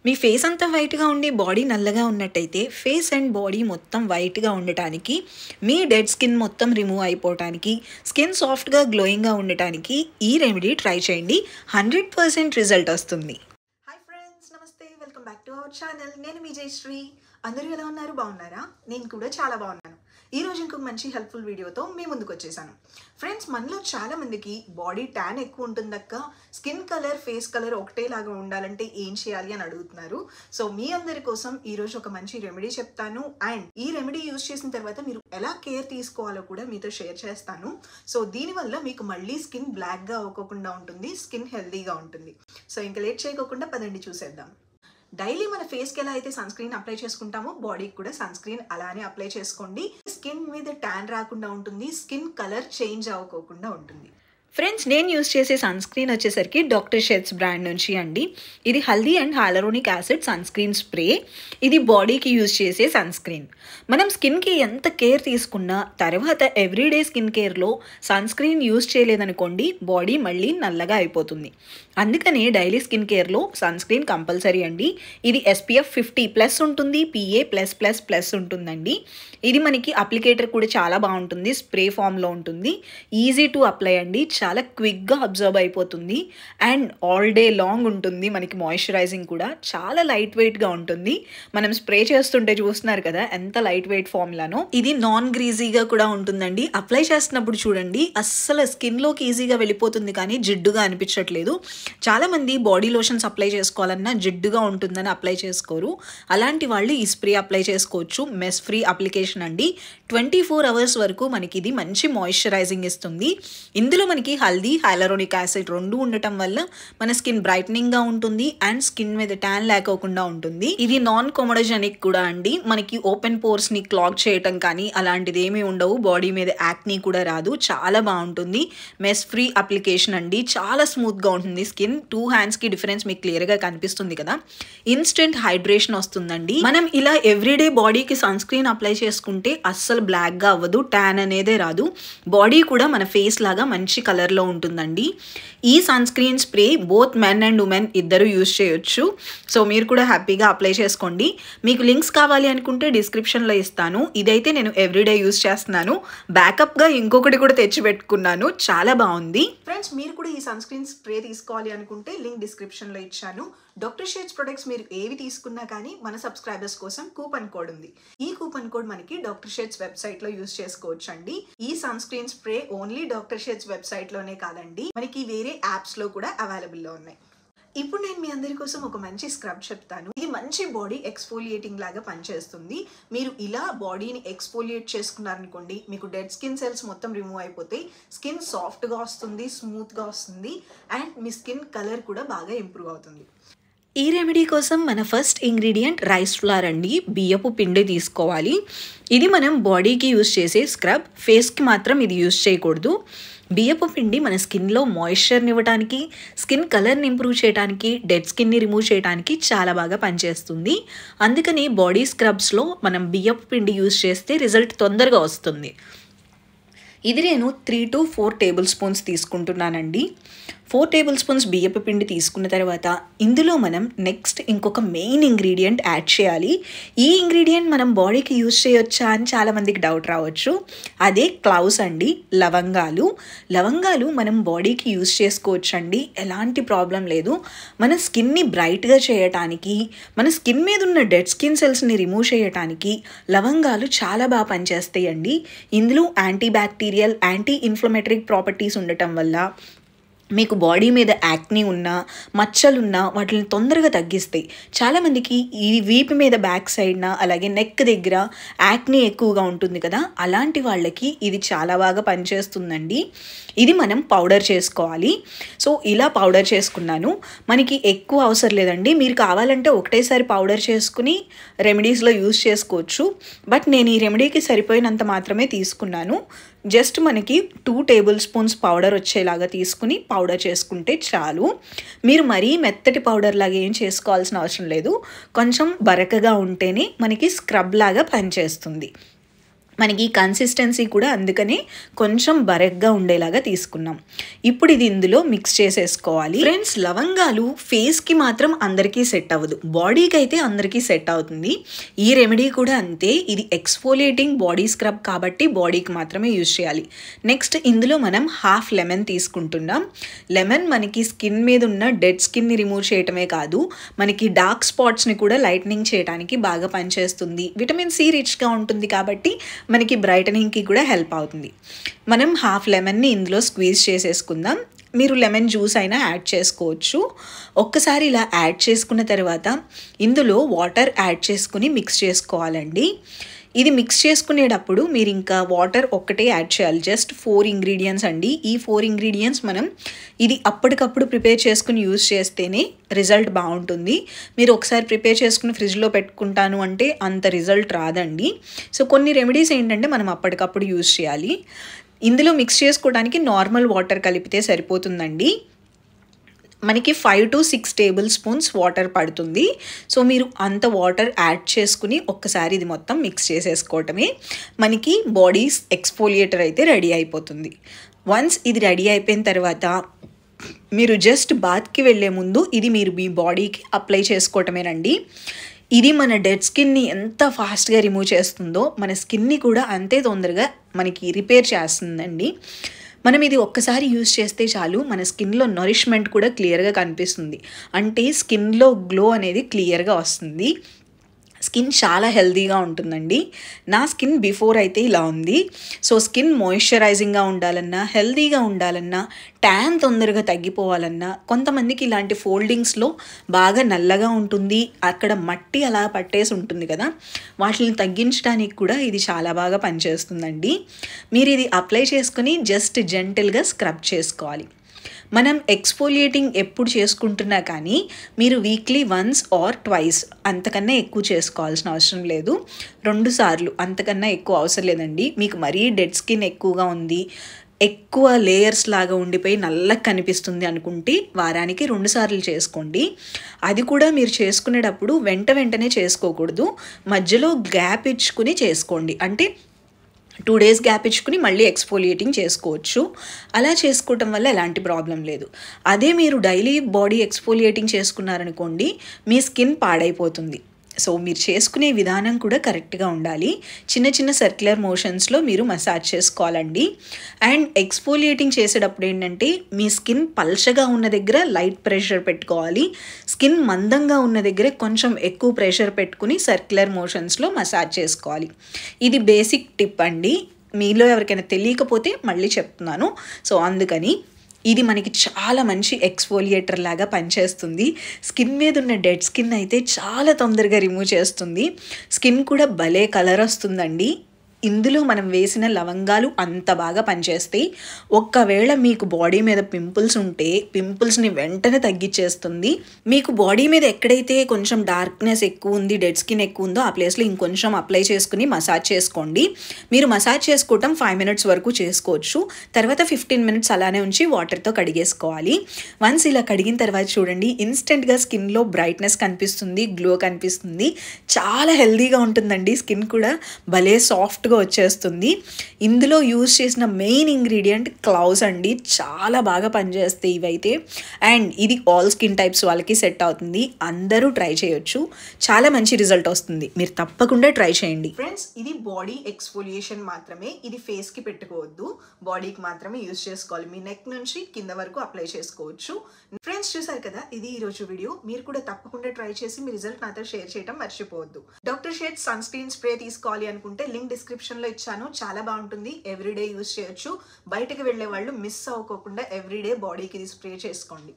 మీ face అంతా వైట్‌గా ఉండి బాడీ నల్లగా ఉన్నట్టయితే ఫేస్ అండ్ బాడీ మొత్తం వైట్‌గా ఉండటానికి, మీ డెడ్ స్కిన్ మొత్తం రిమూవ్ అయిపోవటానికి, స్కిన్ సాఫ్ట్‌గా గ్లోయింగ్‌గా ఉండటానికి ఈ రెమెడీ ట్రై చేయండి. 100% రిజల్ట్ వస్తుంది. హాయ్ ఫ్రెండ్స్, నమస్తే, welcome back to our channel. నేను మీ జయశ్రీ. అందరూ ఎలా ఉన్నారు? బాగున్నారా? నేను కూడా చాలా బాగున్నాను. ఈరోజు ఇంకొక మంచి హెల్ప్ఫుల్ వీడియోతో మీ ముందుకు వచ్చేసాను. ఫ్రెండ్స్, మనలో చాలా మందికి బాడీ ట్యాన్ ఎక్కువ ఉంటుందక్క, స్కిన్ కలర్ ఫేస్ కలర్ ఒకటేలాగా ఉండాలంటే ఏం చేయాలి అని అడుగుతున్నారు. సో మీ అందరి కోసం ఈరోజు ఒక మంచి రెమెడీ చెప్తాను. అండ్ ఈ రెమెడీ యూజ్ చేసిన తర్వాత మీరు ఎలా కేర్ తీసుకోవాలో కూడా మీతో షేర్ చేస్తాను. సో దీనివల్ల మీకు మళ్ళీ స్కిన్ బ్లాక్గా అవ్వకుండా ఉంటుంది, స్కిన్ హెల్దీగా ఉంటుంది. సో ఇంకా లేట్ చేయకోకుండా పదండి చూసేద్దాం. డైలీ మన ఫేస్కి ఎలా అయితే సన్ స్క్రీన్ అప్లై చేసుకుంటామో బాడీకి కూడా సన్ స్క్రీన్ అలానే అప్లై చేసుకోండి. స్కిన్ మీద ట్యాన్ రాకుండా ఉంటుంది, స్కిన్ కలర్ చేంజ్ అవ్వకోకుండా ఉంటుంది. ఫ్రెండ్స్, నేను యూస్ చేసే సన్ స్క్రీన్ వచ్చేసరికి డాక్టర్ షెట్స్ బ్రాండ్ నుంచి అండి. ఇది haldi and hyaluronic acid sun screen spray. ఇది బాడీకి యూజ్ చేసే సన్ స్క్రీన్. మనం స్కిన్కి ఎంత కేర్ తీసుకున్నా తర్వాత ఎవ్రీడే స్కిన్ కేర్లో సన్ స్క్రీన్ యూజ్ చేయలేదనుకోండి, బాడీ మళ్ళీ నల్లగా అయిపోతుంది. అందుకనే డైలీ స్కిన్ కేర్లో సన్ స్క్రీన్ కంపల్సరీ అండి. ఇది SPF 50+ ఉంటుంది, PA+++ ఉంటుందండి. ఇది మనకి అప్లికేటర్ కూడా చాలా బాగుంటుంది, స్ప్రే ఫామ్లో ఉంటుంది. ఈజీ టు అప్లై అండి, చాలా క్విక్గా అబ్జర్వ్ అయిపోతుంది. అండ్ ఆల్ డే లాంగ్ ఉంటుంది. మనకి మాయిశ్చరైజింగ్ కూడా చాలా లైట్ వెయిట్గా ఉంటుంది. మనం స్ప్రే చేస్తుంటే చూస్తున్నారు కదా ఎంత లైట్ వెయిట్ ఫార్ములానో. ఇది నాన్ గ్రీజీగా కూడా ఉంటుందండి. అప్లై చేస్తున్నప్పుడు చూడండి, అస్సలు స్కిన్లోకి ఈజీగా వెళ్ళిపోతుంది కానీ జిడ్డుగా అనిపించట్లేదు. చాలామంది బాడీ లోషన్స్ అప్లై చేసుకోవాలన్నా జిడ్డుగా ఉంటుందని అప్లై చేసుకోరు. అలాంటి వాళ్ళు ఈ స్ప్రే అప్లై చేసుకోవచ్చు. మెస్ ఫ్రీ అప్లికేషన్ అండి. 24 అవర్స్ వరకు మనకి ఇది మంచి మాయిశ్చరైజింగ్ ఇస్తుంది. ఇందులో మనకి హల్దీ, హైలూరోనిక్ యాసిడ్ రెండు ఉండటం వల్ల మన స్కిన్ బ్రైట్నింగ్గా ఉంటుంది అండ్ స్కిన్ మీద ట్యాన్ లేకోకుండా ఉంటుంది. ఇది నాన్ కొమోడోజెనిక్ కూడా అండి. మనకి ఓపెన్ పోర్స్ని క్లాగ్ చేయటం కానీ అలాంటిది ఏమీ ఉండవు. బాడీ మీద యాక్నీ కూడా రాదు. చాలా బాగుంటుంది. మెస్ ఫ్రీ అప్లికేషన్ అండి. చాలా స్మూత్గా ఉంటుంది స్కిన్. 2 హ్యాండ్స్కి డిఫరెన్స్ మీకు క్లియర్గా కనిపిస్తుంది కదా. ఇన్స్టెంట్ హైడ్రేషన్ వస్తుందండి. మనం ఇలా ఎవ్రీడే బాడీకి సన్ స్క్రీన్ అప్లై చేసుకుంటే అస్సలు బ్లాక్గా అవ్వదు, ట్యాన్ అనేదే రాదు. బాడీ కూడా మన ఫేస్ లాగా మంచి కలర్లో ఉంటుందండి. ఈ sun screen spray both men and women ఇద్దరు యూజ్ చేయొచ్చు. సో మీరు కూడా హ్యాపీగా అప్లై చేసుకోండి. మీకు లింక్స్ కావాలి అనుకుంటే డిస్క్రిప్షన్లో ఇస్తాను. ఇదైతే నేను ఎవ్రీడే యూజ్ చేస్తున్నాను. బ్యాకప్గా ఇంకొకటి కూడా తెచ్చి పెట్టుకున్నాను. చాలా బాగుంది. ఫ్రెండ్స్, మీరు కూడా ఈ సన్ స్క్రీన్ స్ప్రే తీసుకోవాలి అనుకుంటే లింక్ డిస్క్రిప్షన్లో ఇచ్చాను. డాక్టర్ షెట్స్ ప్రొడక్ట్స్ మీరు ఏవి తీసుకున్నా కానీ మన సబ్స్క్రైబర్స్ కోసం కూపన్ కోడ్ ఉంది. ఈ కూపన్ కోడ్ మనకి డాక్టర్ షెట్స్ వెబ్సైట్లో యూజ్ చేసుకోవచ్చు అండి. ఈ sun screen spray only doctor Sheth's వెబ్సైట్లోనే కాదండి, మనకి వేరే యాప్స్లో కూడా అవైలబుల్లో ఉన్నాయి. ఇప్పుడు నేను మీ అందరి కోసం ఒక మంచి స్క్రబ్ చెప్తాను. ఇది మంచి బాడీ ఎక్స్ఫోలియేటింగ్ లాగా పనిచేస్తుంది. మీరు ఇలా బాడీని ఎక్స్ఫోలియేట్ చేసుకున్నారనుకోండి, మీకు డెడ్ స్కిన్ సెల్స్ మొత్తం రిమూవ్ అయిపోతాయి. స్కిన్ సాఫ్ట్గా వస్తుంది, స్మూత్గా వస్తుంది అండ్ మీ స్కిన్ కలర్ కూడా బాగా ఇంప్రూవ్ అవుతుంది. ఈ రెమెడీ కోసం మన ఫస్ట్ ఇంగ్రీడియంట్ రైస్ ఫ్లార్ అండి. బియ్యపు పిండి తీసుకోవాలి. ఇది మనం బాడీకి యూజ్ చేసే స్క్రబ్, ఫేస్కి మాత్రం ఇది యూజ్ చేయకూడదు. బియ్యపు పిండి మన స్కిన్లో మాయిశ్చర్ని ఇవ్వడానికి, స్కిన్ కలర్ని ఇంప్రూవ్ చేయడానికి, డెడ్ స్కిన్ని రిమూవ్ చేయడానికి చాలా బాగా పనిచేస్తుంది. అందుకని బాడీ స్క్రబ్స్లో మనం బియ్యపు పిండి యూజ్ చేస్తే రిజల్ట్ తొందరగా వస్తుంది. ఇది నేను 3 to 4 టేబుల్ స్పూన్స్ తీసుకుంటున్నానండి. 4 టేబుల్ స్పూన్స్ బియ్యపు పిండి తీసుకున్న తర్వాత ఇందులో మనం నెక్స్ట్ ఇంకొక మెయిన్ ఇంగ్రీడియంట్ యాడ్ చేయాలి. ఈ ఇంగ్రీడియంట్ మనం బాడీకి యూజ్ చేయొచ్చా అని చాలామందికి డౌట్ రావచ్చు. అదే క్లౌస్ అండి, లవంగాలు. లవంగాలు మనం బాడీకి యూజ్ చేసుకోవచ్చు అండి, ఎలాంటి ప్రాబ్లం లేదు. మన స్కిన్ని బ్రైట్గా చేయటానికి, మన స్కిన్ మీద ఉన్న డెడ్ స్కిన్ సెల్స్ని రిమూవ్ చేయటానికి లవంగాలు చాలా బాగా పనిచేస్తాయండి. ఇందులో anti bacterial, anti inflammatory properties ఉండటం వల్ల మీకు బాడీ మీద యాక్నీ ఉన్నా, మచ్చలున్నా వాటిని తొందరగా తగ్గిస్తాయి. చాలామందికి ఈ వీపు మీద బ్యాక్ సైడ్న అలాగే నెక్ దగ్గర యాక్నీ ఎక్కువగా ఉంటుంది కదా, అలాంటి వాళ్ళకి ఇది చాలా బాగా పనిచేస్తుందండి. ఇది మనం పౌడర్ చేసుకోవాలి. సో ఇలా పౌడర్ చేసుకున్నాను. మనకి ఎక్కువ అవసరం లేదండి. మీరు కావాలంటే ఒకటేసారి పౌడర్ చేసుకుని రెమెడీస్లో యూజ్ చేసుకోవచ్చు. బట్ నేను ఈ రెమెడీకి సరిపోయినంత మాత్రమే తీసుకున్నాను. జస్ట్ మనకి 2 టేబుల్ స్పూన్స్ పౌడర్ వచ్చేలాగా తీసుకుని పౌడర్ చేసుకుంటే చాలు. మీరు మరీ మెత్తటి పౌడర్ లాగా ఏం చేసుకోవాల్సిన అవసరం లేదు. కొంచెం బరకగా ఉంటేనే మనకి స్క్రబ్ లాగా పనిచేస్తుంది. మనకి కన్సిస్టెన్సీ కూడా అందుకనే కొంచెం బరగ్గా ఉండేలాగా తీసుకున్నాం. ఇప్పుడు ఇది ఇందులో మిక్స్ చేసేసుకోవాలి. ఫ్రెండ్స్, లవంగాలు ఫేస్కి మాత్రం అందరికీ సెట్ అవ్వదు, బాడీకి అయితే అందరికీ సెట్ అవుతుంది. ఈ రెమెడీ కూడా అంతే, ఇది ఎక్స్ఫోలియేటింగ్ బాడీ స్క్రబ్ కాబట్టి బాడీకి మాత్రమే యూజ్ చేయాలి. నెక్స్ట్ ఇందులో మనం హాఫ్ లెమన్ తీసుకుంటున్నాం. లెమన్ మనకి స్కిన్ మీద ఉన్న డెడ్ స్కిన్ని రిమూవ్ చేయటమే కాదు, మనకి డార్క్ స్పాట్స్ని కూడా లైట్నింగ్ చేయడానికి బాగా పనిచేస్తుంది. విటమిన్ సి రిచ్గా ఉంటుంది కాబట్టి మనకి బ్రైటనింగ్కి కూడా హెల్ప్ అవుతుంది. మనం హాఫ్ లెమన్ని ఇందులో స్క్వీజ్ చేసేసుకుందాం. మీరు లెమన్ జ్యూస్ అయినా యాడ్ చేసుకోవచ్చు. ఒక్కసారి ఇలా యాడ్ చేసుకున్న తర్వాత ఇందులో వాటర్ యాడ్ చేసుకుని మిక్స్ చేసుకోవాలండి. ఇది మిక్స్ చేసుకునేటప్పుడు మీరు ఇంకా వాటర్ ఒక్కటే యాడ్ చేయాలి. జస్ట్ 4 ఇంగ్రీడియంట్స్ అండి. ఈ 4 ఇంగ్రీడియంట్స్ మనం ఇది అప్పటికప్పుడు ప్రిపేర్ చేసుకుని యూజ్ చేస్తేనే రిజల్ట్ బాగుంటుంది. మీరు ఒకసారి ప్రిపేర్ చేసుకుని ఫ్రిడ్జ్లో పెట్టుకుంటాను అంటే అంత రిజల్ట్ రాదండి. సో కొన్ని రెమెడీస్ ఏంటంటే మనం అప్పటికప్పుడు యూజ్ చేయాలి. ఇందులో మిక్స్ చేసుకోవడానికి నార్మల్ వాటర్ కలిపితే సరిపోతుందండి. మనకి 5 to 6 టేబుల్ స్పూన్స్ వాటర్ పడుతుంది. సో మీరు అంత వాటర్ యాడ్ చేసుకుని ఒక్కసారి ఇది మొత్తం మిక్స్ చేసేసుకోవటమే. మనకి బాడీ ఎక్స్ఫోలియేటర్ అయితే రెడీ అయిపోతుంది. వన్స్ ఇది రెడీ అయిపోయిన తర్వాత మీరు జస్ట్ బాత్కి వెళ్ళే ముందు ఇది మీరు మీ బాడీకి అప్లై చేసుకోవటమేనండి. ఇది మన డెడ్ స్కిన్ని ఎంత ఫాస్ట్గా రిమూవ్ చేస్తుందో మన స్కిన్ని కూడా అంతే తొందరగా మనకి రిపేర్ చేస్తుందండి. మనం ఇది ఒక్కసారి యూజ్ చేస్తే చాలు, మన స్కిన్లో నరిష్మెంట్ కూడా క్లియర్గా కనిపిస్తుంది. అంటే స్కిన్లో గ్లో అనేది క్లియర్గా వస్తుంది. స్కిన్ చాలా హెల్తీగా ఉంటుందండి. నా స్కిన్ బిఫోర్ అయితే ఇలా ఉంది. సో స్కిన్ మాయిశ్చరైజింగ్గా ఉండాలన్నా, హెల్తీగా ఉండాలన్నా, ట్యాన్ తొందరగా తగ్గిపోవాలన్నా, కొంతమందికి ఇలాంటి ఫోల్డింగ్స్లో బాగా నల్లగా ఉంటుంది, అక్కడ మట్టి అలా పట్టేసి ఉంటుంది కదా, వాటిని తగ్గించడానికి కూడా ఇది చాలా బాగా పనిచేస్తుందండి. మీరు ఇది అప్లై చేసుకుని జస్ట్ జెంటిల్గా స్క్రబ్ చేసుకోవాలి. మనం ఎక్స్ఫోలియేటింగ్ ఎప్పుడు చేసుకుంటున్నా కానీ మీరు వీక్లీ వన్స్ ఆర్ ట్వైస్, అంతకన్నా ఎక్కువ చేసుకోవాల్సిన అవసరం లేదు. 2 సార్లు, అంతకన్నా ఎక్కువ అవసరం లేదండి. మీకు మరీ డెడ్ స్కిన్ ఎక్కువగా ఉంది, ఎక్కువ లేయర్స్ లాగా ఉండిపోయి నల్లగా కనిపిస్తుంది అనుకుంటే వారానికి 2 సార్లు చేసుకోండి. అది కూడా మీరు చేసుకునేటప్పుడు వెంటనే చేసుకోకూడదు, మధ్యలో గ్యాప్ ఇచ్చుకుని చేసుకోండి. అంటే 2 days గ్యాప్ ఇచ్చుకుని మళ్ళీ ఎక్స్ఫోలియేటింగ్ చేసుకోవచ్చు. అలా చేసుకోవటం వల్ల ఎలాంటి ప్రాబ్లం లేదు. అదే మీరు డైలీ బాడీ ఎక్స్ఫోలియేటింగ్ చేసుకున్నారనుకోండి, మీ స్కిన్ పాడైపోతుంది. సో మీరు చేసుకునే విధానం కూడా కరెక్ట్గా ఉండాలి. చిన్న చిన్న సర్క్యులర్ మోషన్స్లో మీరు మసాజ్ చేసుకోవాలండి. అండ్ ఎక్స్ఫోలియేటింగ్ చేసేటప్పుడు ఏంటంటే మీ స్కిన్ పల్చగా ఉన్న దగ్గర లైట్ ప్రెషర్ పెట్టుకోవాలి, స్కిన్ మందంగా ఉన్న దగ్గర కొంచెం ఎక్కువ ప్రెషర్ పెట్టుకుని సర్క్యులర్ మోషన్స్లో మసాజ్ చేసుకోవాలి. ఇది బేసిక్ టిప్ అండి. మీలో ఎవరికైనా తెలియకపోతే మళ్ళీ చెప్తున్నాను. సో అందుకని ఇది మనకి చాలా మంచి ఎక్స్ఫోలియేటర్ లాగా పనిచేస్తుంది. స్కిన్ మీద ఉన్న డెడ్ స్కిన్ అయితే చాలా తొందరగా రిమూవ్ చేస్తుంది. స్కిన్ కూడా భలే కలర్ వస్తుందండి. ఇందులో మనం వేసిన లవంగాలు అంత బాగా పనిచేస్తాయి. ఒక్కవేళ మీకు బాడీ మీద పింపుల్స్ ఉంటే పింపుల్స్ని వెంటనే తగ్గించేస్తుంది. మీకు బాడీ మీద ఎక్కడైతే కొంచెం డార్క్నెస్ ఎక్కువ ఉంది, డెడ్ స్కిన్ ఎక్కువ ఉందో ఆ ప్లేస్లో ఇంకొంచెం అప్లై చేసుకుని మసాజ్ చేసుకోండి. మీరు మసాజ్ చేసుకోవటం 5 minutes వరకు చేసుకోవచ్చు. తర్వాత 15 minutes అలానే ఉంచి వాటర్తో కడిగేసుకోవాలి. వన్స్ ఇలా కడిగిన తర్వాత చూడండి, ఇన్స్టెంట్గా స్కిన్లో బ్రైట్నెస్ కనిపిస్తుంది, గ్లో కనిపిస్తుంది, చాలా హెల్తీగా ఉంటుందండి. స్కిన్ కూడా భలే సాఫ్ట్గా వచ్చేస్తుంది. ఇందులో యూజ్ చేసిన మెయిన్ ఇంగ్రీడియంట్ క్లౌస్ అండి, చాలా బాగా పనిచేస్తాయి ఇవైతే. అండ్ ఇది ఆల్ స్కిన్ టైప్స్ వాళ్ళకి సెట్ అవుతుంది. అందరూ ట్రై చేయొచ్చు, చాలా మంచి రిజల్ట్ వస్తుంది. మీరు తప్పకుండా ట్రై చేయండి. ఫ్రెండ్స్, ఇది బాడీ ఎక్స్ఫోలియేషన్ మాత్రమే, ఇది ఫేస్కి పెట్టుకోవద్దు, బాడీకి మాత్రమే యూజ్ చేసుకోవాలి. మీ నెక్ నుంచి కింద వరకు అప్లై చేసుకోవచ్చు. ఫ్రెండ్స్, చూసారు కదా, ఇది ఈరోజు వీడియో. మీరు కూడా తప్పకుండా ట్రై చేసి మీ రిజల్ట్ నాతో షేర్ చేయడం మర్చిపోవద్దు. Doctor Sheth's sun screen spray తీసుకోవాలి అనుకుంటే లింక్ డిస్క్రిప్షన్లో ఇచ్చాను, చాలా బాగుంటుంది. ఎవ్రీడే యూజ్ చేయొచ్చు. బయటకు వెళ్ళే వాళ్ళు మిస్ అవ్వకుండా ఎవ్రీడే బాడీకి ఇది స్ప్రే చేసుకోండి.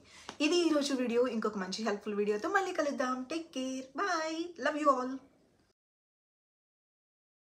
ఇది ఈరోజు వీడియో. ఇంకొక మంచి హెల్ప్ఫుల్ వీడియోతో మళ్ళీ కలుద్దాం. Take care, bye, love you all.